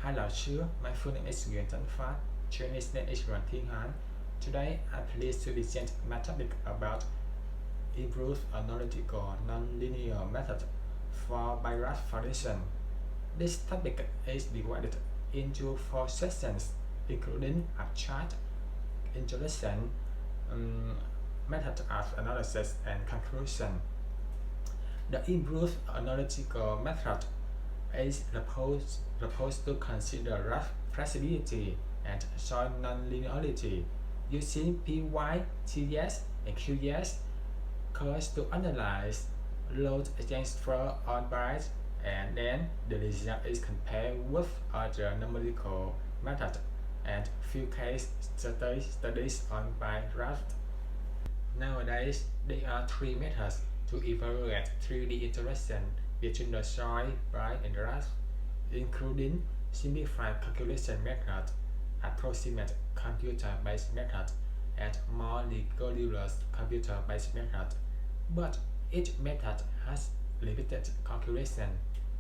Hi lão sư, my full name is Nguyễn Tấn Phát. Chinese name is Yuan Thiên Han. Today, I'm pleased to present my topic about improved analytical nonlinear method for bigraph formation. This topic is divided into 4 sections, including abstract, introduction, method of analysis, and conclusion. The improved analytical method is proposed to consider graph flexibility and show nonlinearity using PY, TS, and QS curves to analyze load against flow on bytes, and then the result is compared with other numerical methods and few case studies on bigraph. Nowadays, there are 3 methods to evaluate 3D interaction between the soil, byte, and graph, including simplified calculation method, approximate computer-based method, and more rigorous computer-based method. But each method has limited calculation.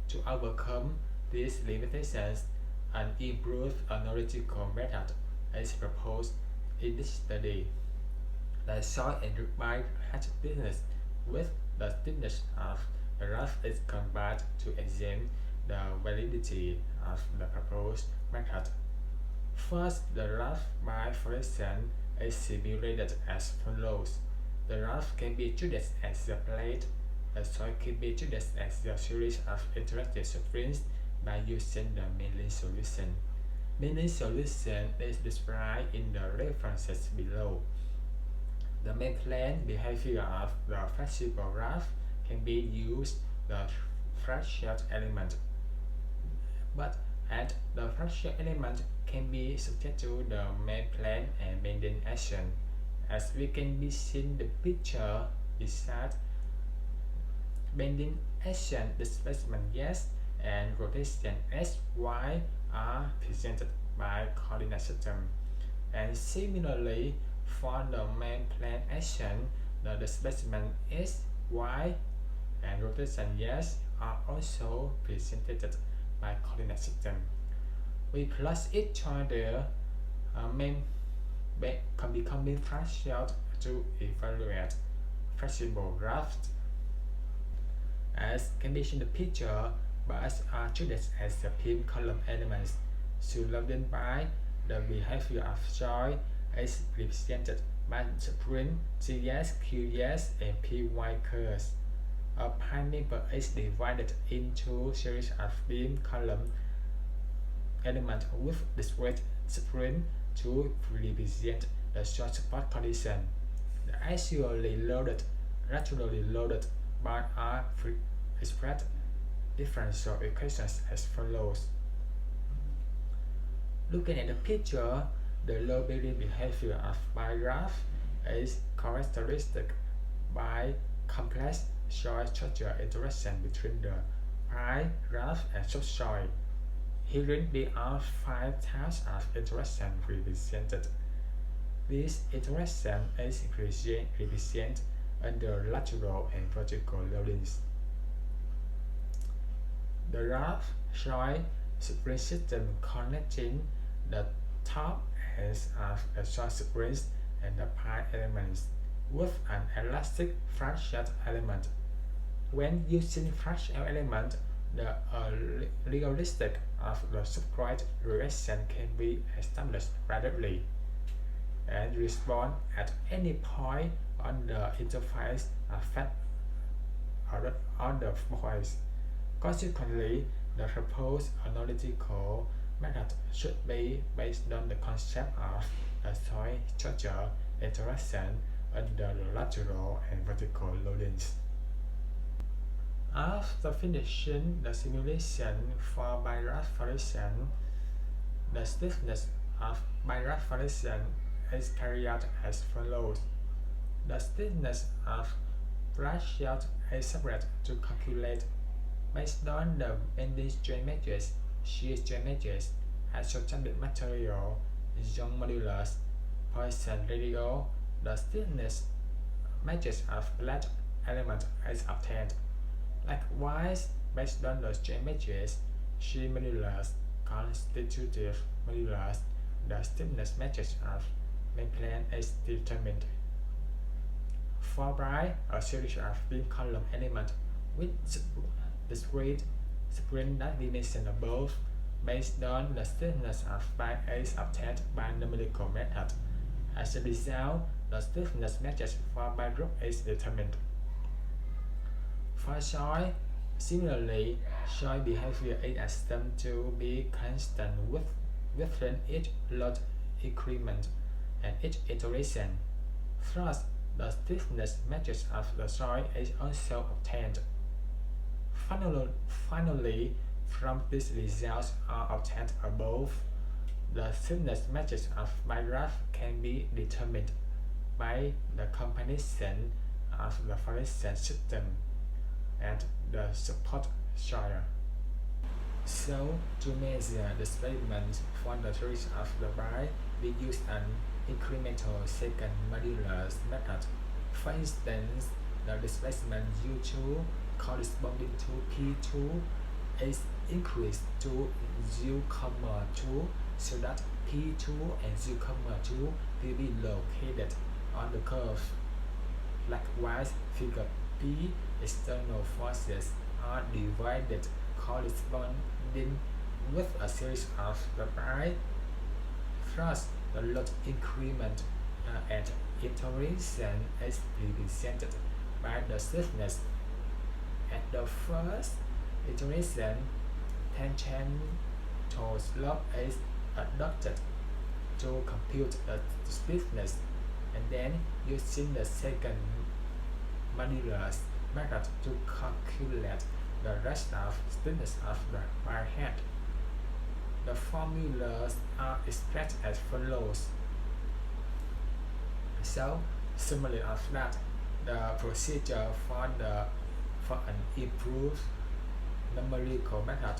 To overcome these limitations, an improved analytical method is proposed in this study. The soil and byte has thickness with the thickness of the graph is combined to examine the validity of the proposed method. First, the graph by formation is simulated as follows. The graph can be treated as a plate. The soil can be treated as a series of interactive springs by using the Main solution. Main solution is described in the references below. The main plane behavior of the flexible graph can be used the fractal element, and the fractal element can be subject to the main plane and bending action. As we can be seen the picture beside, bending action displacement s and rotation s, y are presented by coordinate system. And similarly, for the main plane action, the displacement s, y, and rotation s are also presented by coordinate system. We plus each other becoming fractal to evaluate flexible graphs. As can be seen in the picture, bars are treated as the pin column elements, surrounded by the behavior of soil is represented by spring, GS, QS, and PY curves. A pi member is divided into series of beam column elements with discrete spring to represent the short spot condition. The axially loaded, laterally loaded bars are expressed differential equations as follows. Looking at the picture, the low-bearing behavior of bigraph is characteristic by complex soil structure interaction between the pi graph and subsoil. Herein there are 5 types of interaction represented. This interaction is represented under lateral and vertical loadings. The graph soil spring system connecting the top ends of the soil springs and the pi elements with an elastic fractal element. When using fractal element, the realistic of the substrate reaction can be established rapidly and respond at any point on the interface affect other points. Consequently, the proposed analytical method should be based on the concept of the soil structure interaction under the lateral and vertical loadings. After finishing the simulation for bigraph formation, the stiffness of bigraph formation is carried out as follows. The stiffness of fractal is separate to calculate based on the bending strain matrix, shear strain matrix, isotonic material, Young modulus, Poisson radial. The stiffness matrix of flat element is obtained. Likewise, based on the strain matrix, shear modulus, constitutive modulus, the stiffness matrix of main plane is determined. For by a series of beam column elements with discrete spring dimension above, based on the stiffness of pi is obtained by numerical method. As a result, the stiffness matrix for pi group is determined. For soil, similarly, soil behavior is assumed to be constant within each load increment and each iteration. Thus, the stiffness matrix of the soil is also obtained. Finally, from these results are obtained above, the stiffness matrix of pi graph can be determined by the combination of the foundation system and the support soil. So, to measure the displacement for the series of the pi, we use an incremental second modulus method. For instance, the displacement U2 corresponding to P2 is increased to 0,2 so that P2 and 0,2 will be located on the curve. Likewise, figure P external forces are divided corresponding with a series of the pi. Thus, the load increment at iteration is represented by the stiffness. At the first iteration, tangential slope is adopted to compute the stiffness, and then using the second modulus method to calculate the rest of stiffness of the pi head. The formulas are expressed as follows. So, summary of that, the procedure for an improved numerical method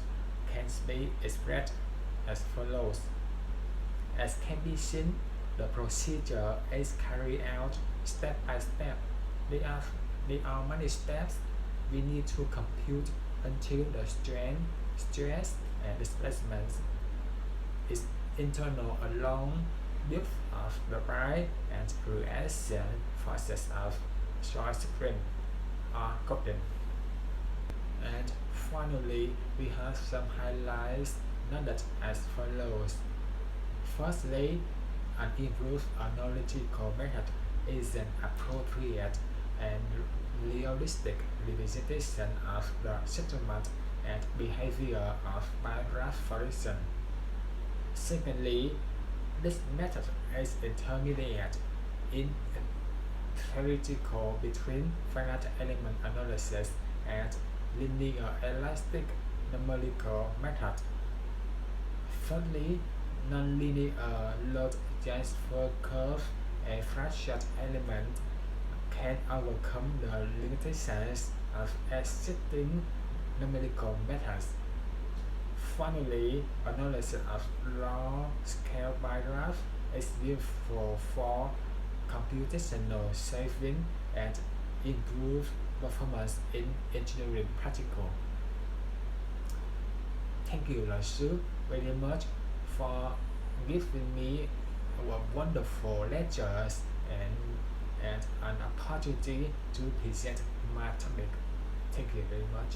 can be expressed as follows. As can be seen, the procedure is carried out step by step. There are many steps we need to compute until the strain, stress, and displacement is internal along depth of the pi and reaction forces of soil spring are gotten. And finally, we have some highlights noted as follows. Firstly, an improved analytical method is an appropriate and realistic representation of the settlement and behavior of pi graph formation. Secondly, this method is intermediate in theoretical between finite element analysis and linear elastic numerical method. Thirdly, nonlinear load transfer curve and fractured element can overcome the limitations of existing numerical methods. Finally, analysis of large-scale pi graph is useful for computational saving and improved performance in engineering practical. Thank you, Lasu, very much for giving me our wonderful lectures and an opportunity to present my topic. Thank you very much.